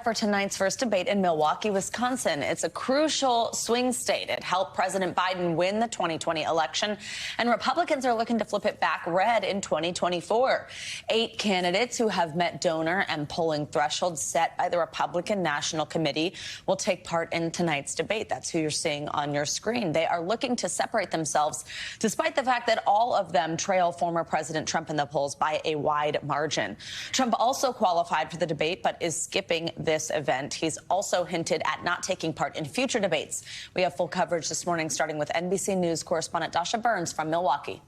for tonight's first debate in Milwaukee, Wisconsin. It's a crucial swing state. It helped President Biden win the 2020 election, and Republicans are looking to flip it back red in 2024. 8 candidates who have met donor and polling thresholds set by the Republican National Committee will take part in tonight's debate. That's who you're seeing on your screen. They are looking to separate themselves, despite the fact that all of them trail former President Trump in the polls by a wide margin. Trump also qualified for the debate, but is skipping this event. He's also hinted at not taking part in future debates. We have full coverage this morning, starting with NBC News correspondent Dasha Burns from Milwaukee.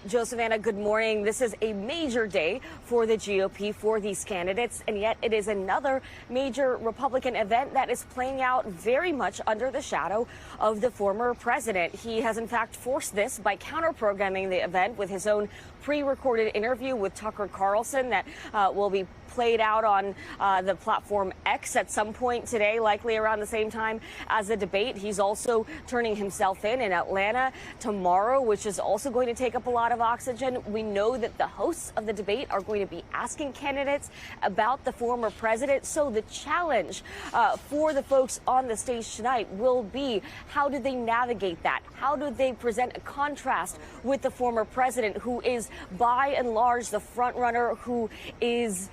Joe, Savannah, good morning. This is a major day for the GOP, for these candidates, and yet it is another major Republican event that is playing out very much under the shadow of the former president. He has, in fact, forced this by counter-programming the event with his own pre-recorded interview with Tucker Carlson that will be played out on the platform X at some point today, likely around the same time as the debate. He's also turning himself in Atlanta tomorrow, which is also going to take up a lot of oxygen. We know that the hosts of the debate are going to be asking candidates about the former president. So the challenge for the folks on the stage tonight will be, how do they navigate that? How do they present a contrast with the former president, who is by and large the front runner, who is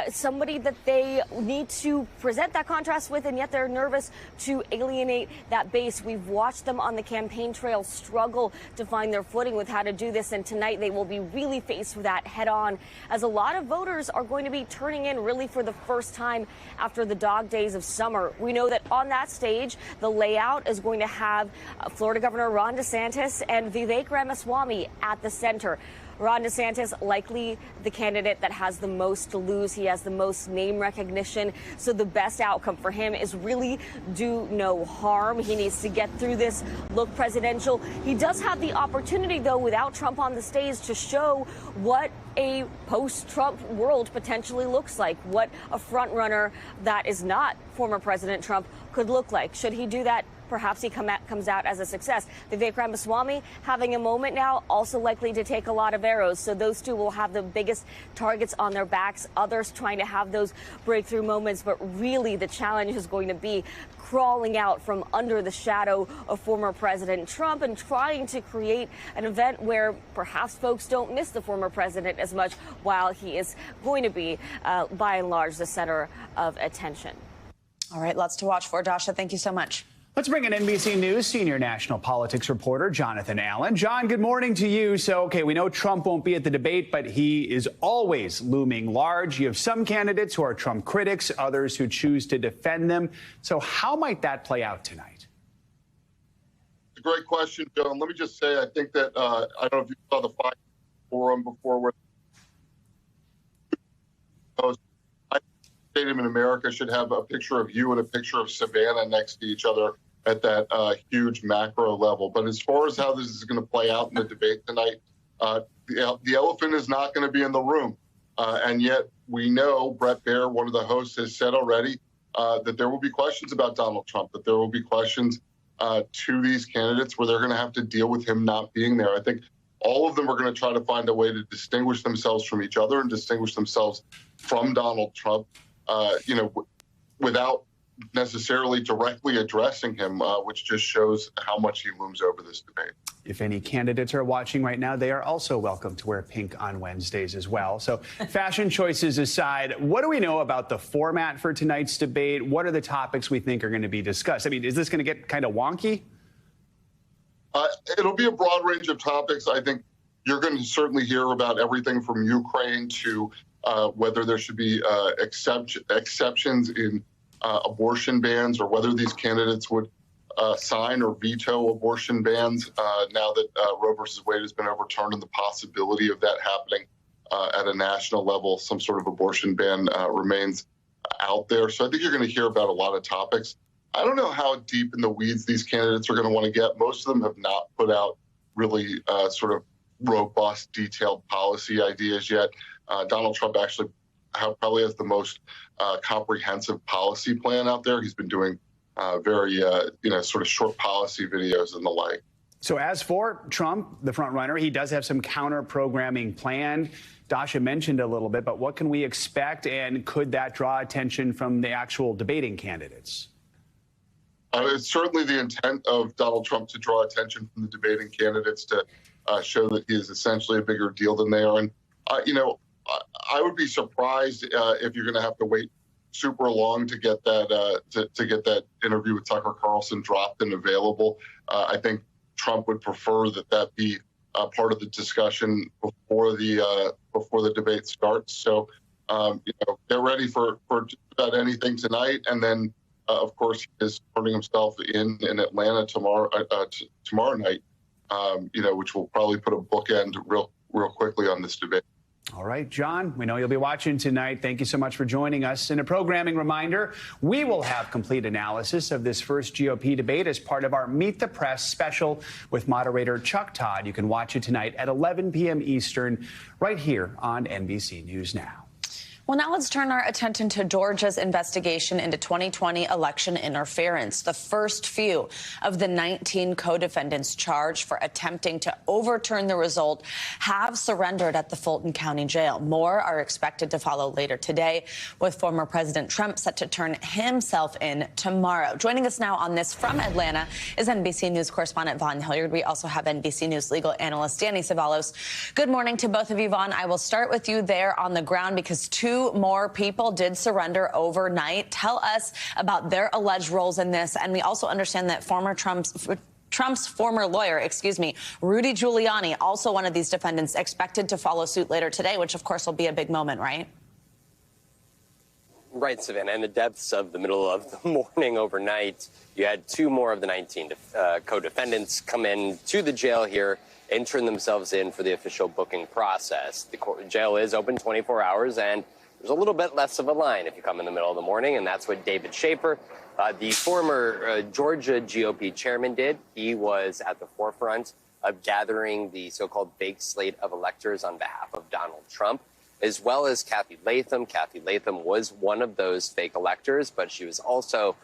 somebody that they need to present that contrast with, and yet they're nervous to alienate that base. We've watched them on the campaign trail struggle to find their footing with how to do this, and tonight they will be really faced with that head on, as a lot of voters are going to be turning in really for the first time after the dog days of summer. We know that on that stage, the layout is going to have Florida Governor Ron DeSantis and Vivek Ramaswamy at the center. Ron DeSantis, likely the candidate that has the most to lose. He has the most name recognition. So the best outcome for him is really do no harm. He needs to get through this, look presidential. He does have the opportunity, though, without Trump on the stage, to show what a post-Trump world potentially looks like, what a front runner that is not former President Trump could look like. Should he do that? Perhaps he comes out as a success. Vivek Ramaswamy having a moment now, also likely to take a lot of arrows. So those two will have the biggest targets on their backs. Others trying to have those breakthrough moments. But really, the challenge is going to be crawling out from under the shadow of former President Trump and trying to create an event where perhaps folks don't miss the former president as much, while he is going to be, by and large, the center of attention. All right, lots to watch for. Dasha, thank you so much. Let's bring in NBC News senior national politics reporter Jonathan Allen. John, good morning to you. So, okay, we know Trump won't be at the debate, but he is always looming large. You have some candidates who are Trump critics, others who choose to defend them. So how might that play out tonight? It's a great question, Joe. And let me just say, I think that, I don't know if you saw the Fox forum before, where Stadium in America should have a picture of you and a picture of Savannah next to each other at that huge macro level. But as far as how this is going to play out in the debate tonight, the elephant is not going to be in the room. And yet we know Bret Baier, one of the hosts, has said already that there will be questions about Donald Trump, that there will be questions to these candidates where they're going to have to deal with him not being there. I think all of them are going to try to find a way to distinguish themselves from each other and distinguish themselves from Donald Trump. Without necessarily directly addressing him, which just shows how much he looms over this debate. If any candidates are watching right now, they are also welcome to wear pink on Wednesdays as well. So fashion choices aside, what do we know about the format for tonight's debate? What are the topics we think are going to be discussed? I mean, is this going to get kind of wonky? It'll be a broad range of topics. I think you're going to certainly hear about everything from Ukraine to whether there should be exceptions in abortion bans, or whether these candidates would sign or veto abortion bans now that Roe versus Wade has been overturned, and the possibility of that happening at a national level. Some sort of abortion ban remains out there. So I think you're going to hear about a lot of topics. I don't know how deep in the weeds these candidates are going to want to get. Most of them have not put out really sort of robust, detailed policy ideas yet. Donald Trump actually probably has the most comprehensive policy plan out there. He's been doing very, sort of short policy videos and the like. So as for Trump, the front runner, he does have some counter programming planned. Dasha mentioned a little bit, but what can we expect, and could that draw attention from the actual debating candidates? It's certainly the intent of Donald Trump to draw attention from the debating candidates to show that he is essentially a bigger deal than they are. And, I would be surprised if you're going to have to wait super long to get that to get that interview with Tucker Carlson dropped and available. I think Trump would prefer that be part of the discussion before the debate starts. So, they're ready for just about anything tonight, and then. Of course, he is turning himself in Atlanta tomorrow night, which will probably put a bookend real quickly on this debate. All right, John, we know you'll be watching tonight. Thank you so much for joining us. And a programming reminder, we will have complete analysis of this first GOP debate as part of our Meet the Press special with moderator Chuck Todd. You can watch it tonight at 11 p.m. Eastern right here on NBC News Now. Well, now let's turn our attention to Georgia's investigation into 2020 election interference. The first few of the 19 co-defendants charged for attempting to overturn the result have surrendered at the Fulton County Jail. More are expected to follow later today, with former President Trump set to turn himself in tomorrow. Joining us now on this from Atlanta is NBC News correspondent Vaughn Hilliard. We also have NBC News legal analyst Danny Ceballos. Good morning to both of you, Vaughn. I will start with you there on the ground because two more people did surrender overnight. Tell us about their alleged roles in this. And we also understand that Trump's former lawyer, Rudy Giuliani, also one of these defendants, expected to follow suit later today, which of course will be a big moment, right? Right, Savannah. In the depths of the middle of the morning overnight, you had two more of the 19 co-defendants come in to the jail here and turn themselves in for the official booking process. The jail is open 24 hours, and there's a little bit less of a line if you come in the middle of the morning, and that's what David Schaefer, the former Georgia GOP chairman, did. He was at the forefront of gathering the so-called fake slate of electors on behalf of Donald Trump, as well as Kathy Latham. Kathy Latham was one of those fake electors, but she was also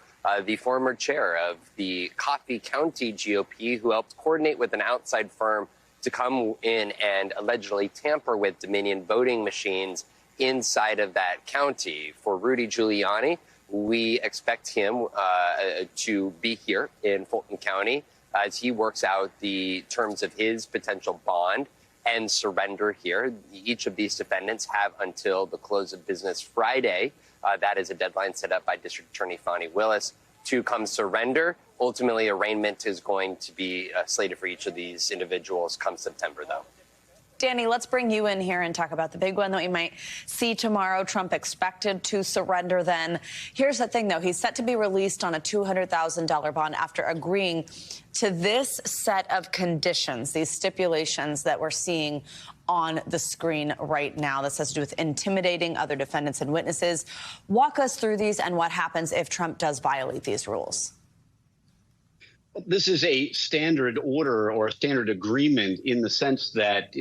the former chair of the Coffee County GOP, who helped coordinate with an outside firm to come in and allegedly tamper with Dominion voting machines inside of that county. For Rudy Giuliani, we expect him to be here in Fulton County as he works out the terms of his potential bond and surrender here. Each of these defendants have until the close of business Friday. That is a deadline set up by District Attorney Fani Willis to come surrender. Ultimately, arraignment is going to be slated for each of these individuals come September, though. Danny, let's bring you in here and talk about the big one that we might see tomorrow. Trump expected to surrender then. Here's the thing, though. He's set to be released on a $200,000 bond after agreeing to this set of conditions, these stipulations that we're seeing on the screen right now. This has to do with intimidating other defendants and witnesses. Walk us through these and what happens if Trump does violate these rules. This is a standard order or a standard agreement in the sense that,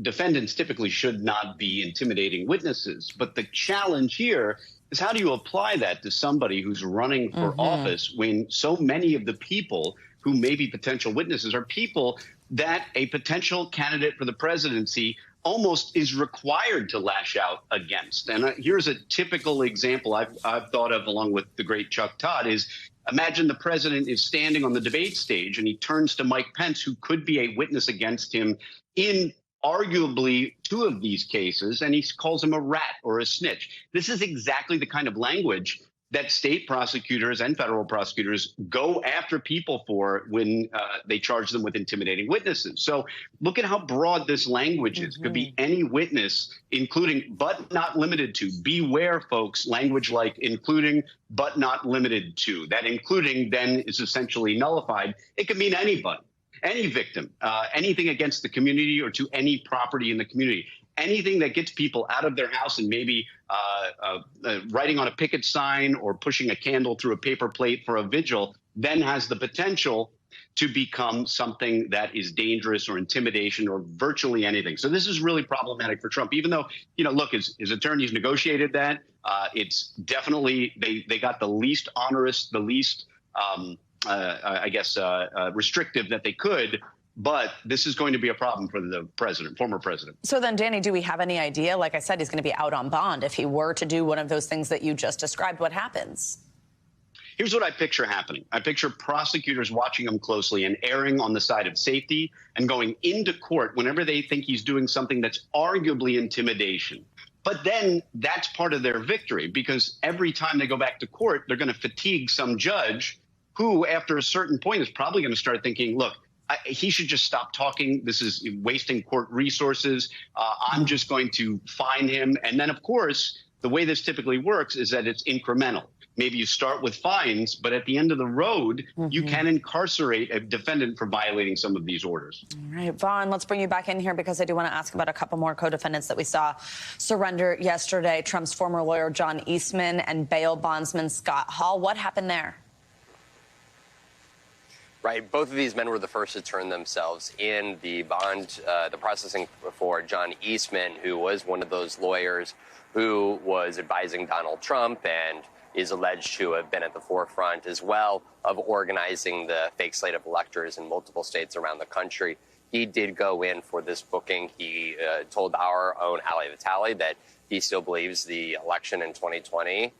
defendants typically should not be intimidating witnesses. But the challenge here is, how do you apply that to somebody who's running for office when so many of the people who may be potential witnesses are people that a potential candidate for the presidency almost is required to lash out against? And here's a typical example I've thought of, along with the great Chuck Todd, is imagine the president is standing on the debate stage and he turns to Mike Pence, who could be a witness against him in arguably two of these cases, and he calls him a rat or a snitch. This is exactly the kind of language that state prosecutors and federal prosecutors go after people for when they charge them with intimidating witnesses. So look at how broad this language is. Could be any witness, including but not limited to. Beware, folks, language like including but not limited to. That including then is essentially nullified. It could mean anybody, any victim, anything against the community or to any property in the community. Anything that gets people out of their house and maybe writing on a picket sign or pushing a candle through a paper plate for a vigil then has the potential to become something that is dangerous or intimidation or virtually anything. So this is really problematic for Trump, even though, look, his attorneys negotiated that. It's definitely they got the least onerous, the least, restrictive that they could. But this is going to be a problem for the president, former president. So then, Danny, do we have any idea? Like I said, he's going to be out on bond. If he were to do one of those things that you just described, what happens? Here's what I picture happening. I picture prosecutors watching him closely and erring on the side of safety and going into court whenever they think he's doing something that's arguably intimidation. But then that's part of their victory, because every time they go back to court, they're going to fatigue some judge who, after a certain point, is probably going to start thinking, look, he should just stop talking. This is wasting court resources. I'm just going to fine him. And then, of course, the way this typically works is that it's incremental. Maybe you start with fines, but at the end of the road, you can incarcerate a defendant for violating some of these orders. All right, Vaughn, let's bring you back in here because I do want to ask about a couple more co-defendants that we saw surrender yesterday. Trump's former lawyer, John Eastman, and bail bondsman Scott Hall. What happened there? Right. Both of these men were the first to turn themselves in. The processing for John Eastman, who was one of those lawyers who was advising Donald Trump and is alleged to have been at the forefront as well of organizing the fake slate of electors in multiple states around the country. He did go in for this booking. He told our own Ali Vitale that he still believes the election in 2020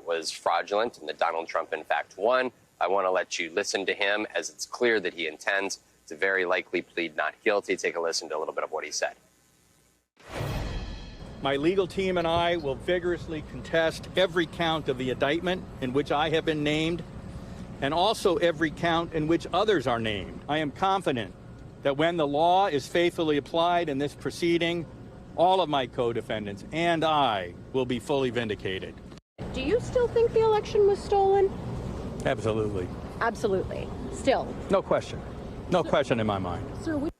was fraudulent and that Donald Trump, in fact, won. I want to let you listen to him, as it's clear that he intends to very likely plead not guilty. Take a listen to a little bit of what he said. My legal team and I will vigorously contest every count of the indictment in which I have been named, and also every count in which others are named. I am confident that when the law is faithfully applied in this proceeding, all of my co-defendants and I will be fully vindicated. Do you still think the election was stolen? Absolutely. Absolutely. Still. No question. No question in my mind. Sir,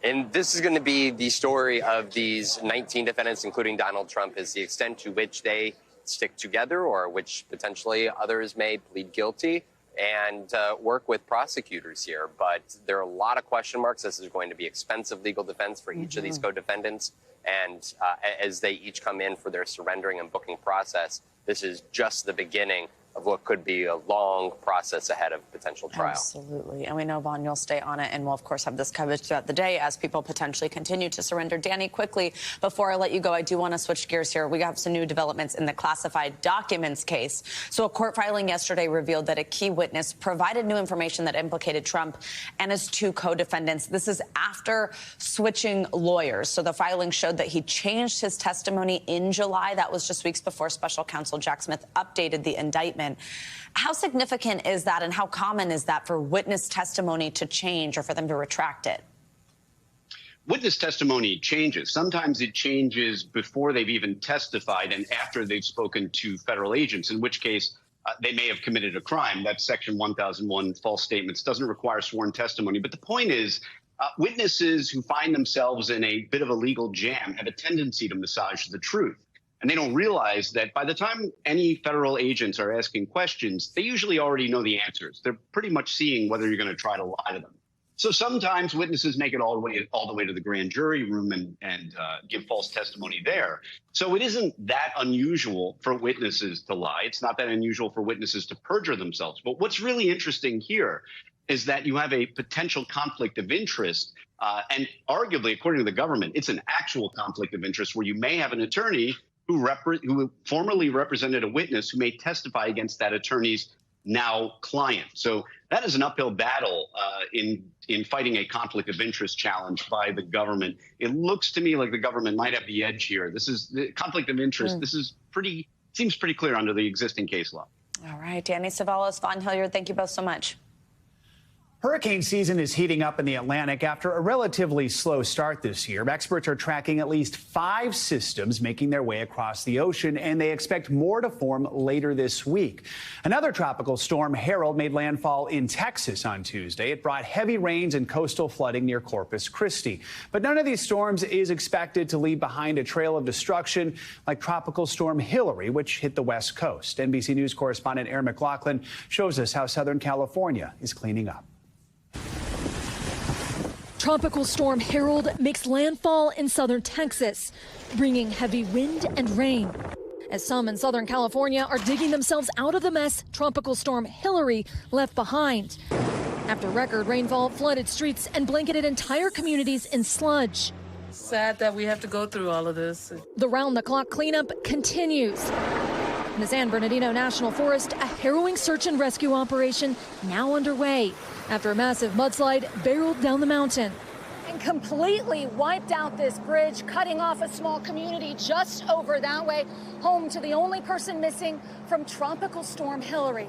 And this is going to be the story of these 19 defendants, including Donald Trump, is the extent to which they stick together or which potentially others may plead guilty and work with prosecutors here. But there are a lot of question marks. This is going to be expensive legal defense for each of these co-defendants. And as they each come in for their surrendering and booking process, this is just the beginning of what could be a long process ahead of potential trial. Absolutely. And we know, Vaughn, you'll stay on it, and we'll, of course, have this coverage throughout the day as people potentially continue to surrender. Danny, quickly, before I let you go, I do want to switch gears here. We have some new developments in the classified documents case. So a court filing yesterday revealed that a key witness provided new information that implicated Trump and his two co-defendants. This is after switching lawyers. So the filing showed that he changed his testimony in July. That was just weeks before special counsel Jack Smith updated the indictment. How significant is that, and how common is that for witness testimony to change or for them to retract it? Witness testimony changes. Sometimes it changes before they've even testified and after they've spoken to federal agents, in which case they may have committed a crime. That's Section 1001, false statements, doesn't require sworn testimony. But the point is, witnesses who find themselves in a bit of a legal jam have a tendency to massage the truth. And they don't realize that by the time any federal agents are asking questions, they usually already know the answers. They're pretty much seeing whether you're going to try to lie to them. So sometimes witnesses make it all the way to the grand jury room and give false testimony there. So it isn't that unusual for witnesses to lie. It's not that unusual for witnesses to perjure themselves. But what's really interesting here is that you have a potential conflict of interest. And arguably, according to the government, it's an actual conflict of interest where you may have an attorney who formerly represented a witness who may testify against that attorney's now client. So that is an uphill battle in fighting a conflict of interest challenge by the government. It looks to me like the government might have the edge here. This is the conflict of interest. This is seems pretty clear under the existing case law. All right, Danny Cevallos, Vaughn Hilliard, thank you both so much. Hurricane season is heating up in the Atlantic after a relatively slow start this year. Experts are tracking at least 5 systems making their way across the ocean, and they expect more to form later this week. Another tropical storm, Harold, made landfall in Texas on Tuesday. It brought heavy rains and coastal flooding near Corpus Christi. But none of these storms is expected to leave behind a trail of destruction like Tropical Storm Hillary, which hit the West Coast. NBC News correspondent Aaron McLaughlin shows us how Southern California is cleaning up. Tropical Storm Harold makes landfall in southern Texas, bringing heavy wind and rain. As some in Southern California are digging themselves out of the mess Tropical Storm Hillary left behind. after record rainfall flooded streets and blanketed entire communities in sludge. Sad that we have to go through all of this. The round-the-clock cleanup continues. In the San Bernardino National Forest, a harrowing search and rescue operation now underway after a massive mudslide barreled down the mountain and completely wiped out this bridge, cutting off a small community just over that way, home to the only person missing from Tropical Storm Hilary.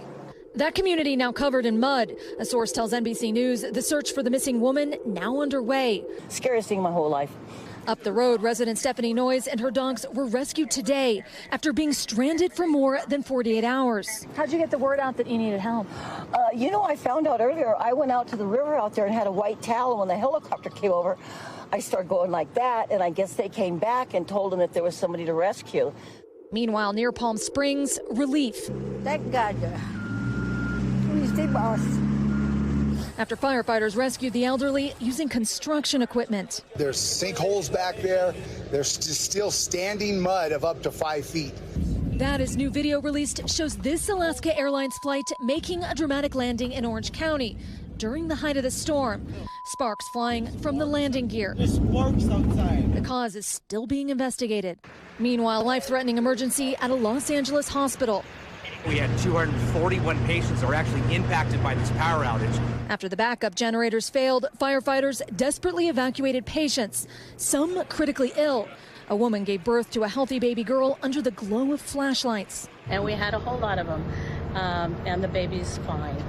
That community now covered in mud. A source tells NBC News the search for the missing woman now underway. Scariest thing my whole life. Up the road, resident Stephanie Noyes and her dogs were rescued today after being stranded for more than 48 hours. How'd you get the word out that you needed help? I found out earlier. I went out to the river out there and had a white towel. And when the helicopter came over, I started going like that. And I guess they came back and told them that there was somebody to rescue. Meanwhile, near Palm Springs, relief. Thank God. Please stay, boss. After firefighters rescued the elderly using construction equipment. There's sinkholes back there. There's still standing mud of up to 5 feet. That is new video released shows this Alaska Airlines flight making a dramatic landing in Orange County during the height of the storm. Sparks flying from the landing gear. There's sparks outside. The cause is still being investigated. Meanwhile, life-threatening emergency at a Los Angeles hospital. We had 241 patients that were actually impacted by this power outage. After the backup generators failed, firefighters desperately evacuated patients, some critically ill. A woman gave birth to a healthy baby girl under the glow of flashlights. And we had a whole lot of them, and the baby's fine.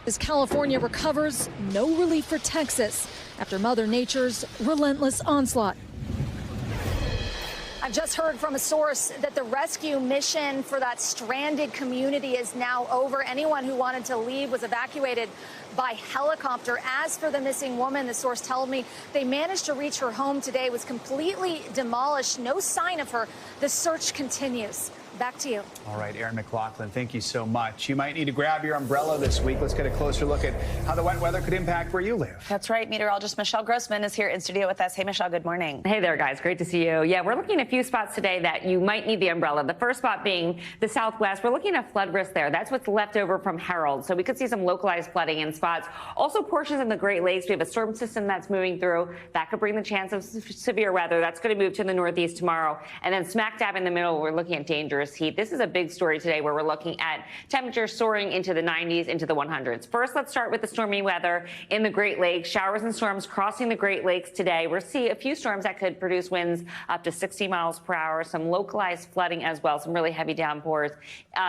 As California recovers, no relief for Texas after Mother Nature's relentless onslaught. I've just heard from a source that the rescue mission for that stranded community is now over. Anyone who wanted to leave was evacuated by helicopter. As for the missing woman, the source told me they managed to reach her home today. It was completely demolished. No sign of her. The search continues. Back to you. All right, Erin McLaughlin, thank you so much. You might need to grab your umbrella this week. Let's get a closer look at how the wet weather could impact where you live. That's right. Meteorologist Michelle Grossman is here in studio with us. Hey, Michelle, good morning. Hey there, guys. Great to see you. Yeah, we're looking at a few spots today that you might need the umbrella. The first spot being the southwest. We're looking at flood risk there. That's what's left over from Harold. So we could see some localized flooding in spots. Also, portions of the Great Lakes. We have a storm system that's moving through. That could bring the chance of severe weather. That's going to move to the northeast tomorrow. And then smack dab in the middle, we're looking at dangerous heat. This is a big story today where we're looking at temperatures soaring into the 90s, into the 100s. First, let's start with the stormy weather in the Great Lakes. Showers and storms crossing the Great Lakes today. We'll see a few storms that could produce winds up to 60 miles per hour, some localized flooding as well, some really heavy downpours.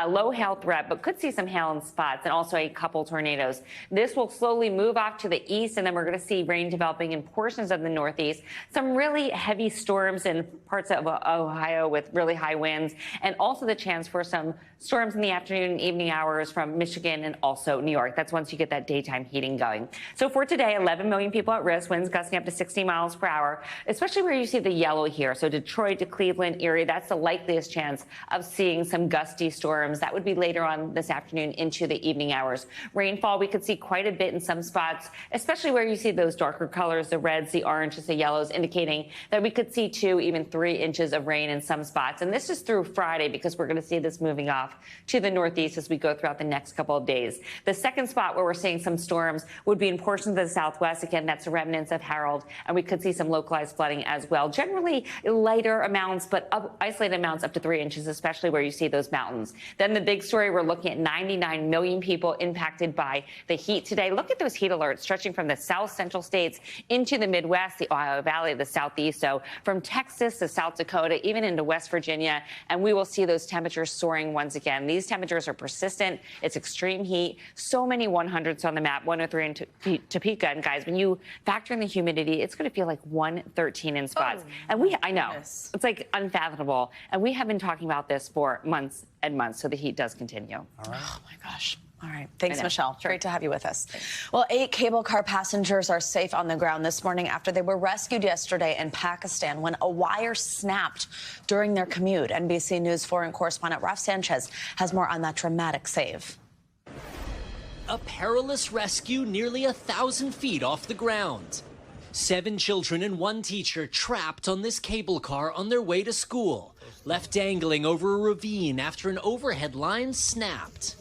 Low hail threat, but could see some hail in spots and also a couple tornadoes. This will slowly move off to the east, and then we're going to see rain developing in portions of the northeast. Some really heavy storms in parts of Ohio with really high winds, and also the chance for some storms in the afternoon and evening hours from Michigan and also New York. That's once you get that daytime heating going. So for today, 11 million people at risk, winds gusting up to 60 miles per hour, especially where you see the yellow here. So Detroit to Cleveland, Erie, that's the likeliest chance of seeing some gusty storms. That would be later on this afternoon into the evening hours. Rainfall, we could see quite a bit in some spots, especially where you see those darker colors, the reds, the oranges, the yellows, indicating that we could see 2, even 3 inches of rain in some spots. And this is through Friday because we're going to see this moving off to the northeast as we go throughout the next couple of days. The second spot where we're seeing some storms would be in portions of the southwest. Again, that's the remnants of Harold, and we could see some localized flooding as well. Generally lighter amounts, but isolated amounts up to 3 inches, especially where you see those mountains. Then the big story, we're looking at 99 million people impacted by the heat today. Look at those heat alerts stretching from the south central states into the Midwest, the Ohio Valley, the southeast. So from Texas to South Dakota, even into West Virginia, and we will see those temperatures soaring once again. These temperatures are persistent. It's extreme heat. So many 100s on the map, 103 in Topeka. And guys, when you factor in the humidity, it's going to feel like 113 in spots. And I know, it's like unfathomable. And we have been talking about this for months and months. So the heat does continue. All right. Oh, my gosh. All right. Thanks, Michelle. Great to have you with us. Well, 8 cable car passengers are safe on the ground this morning after they were rescued yesterday in Pakistan when a wire snapped during their commute. NBC News foreign correspondent Ralph Sanchez has more on that dramatic save. A perilous rescue nearly 1,000 feet off the ground. 7 children and 1 teacher trapped on this cable car on their way to school, left dangling over a ravine after an overhead line snapped.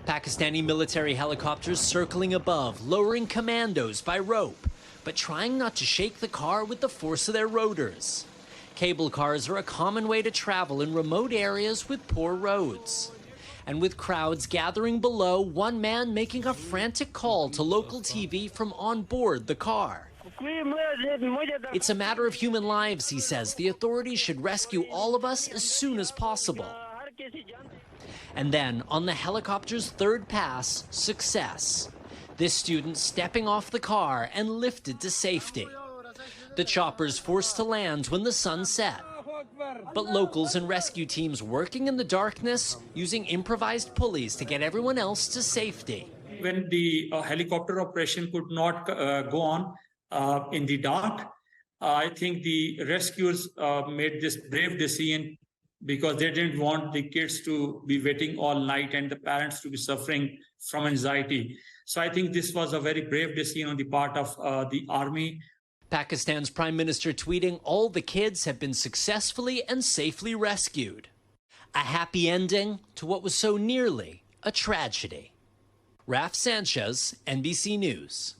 Pakistani military helicopters circling above, lowering commandos by rope, but trying not to shake the car with the force of their rotors. Cable cars are a common way to travel in remote areas with poor roads. And with crowds gathering below, one man making a frantic call to local TV from on board the car. It's a matter of human lives, he says. The authorities should rescue all of us as soon as possible. And then, on the helicopter's third pass, success. This student stepping off the car and lifted to safety. The chopper's forced to land when the sun set. But locals and rescue teams working in the darkness, using improvised pulleys to get everyone else to safety. When the helicopter operation could not go on in the dark, I think the rescuers made this brave decision because they didn't want the kids to be waiting all night and the parents to be suffering from anxiety. So I think this was a very brave decision on the part of the army. Pakistan's prime minister tweeting, all the kids have been successfully and safely rescued. A happy ending to what was so nearly a tragedy. Raf Sanchez, NBC News.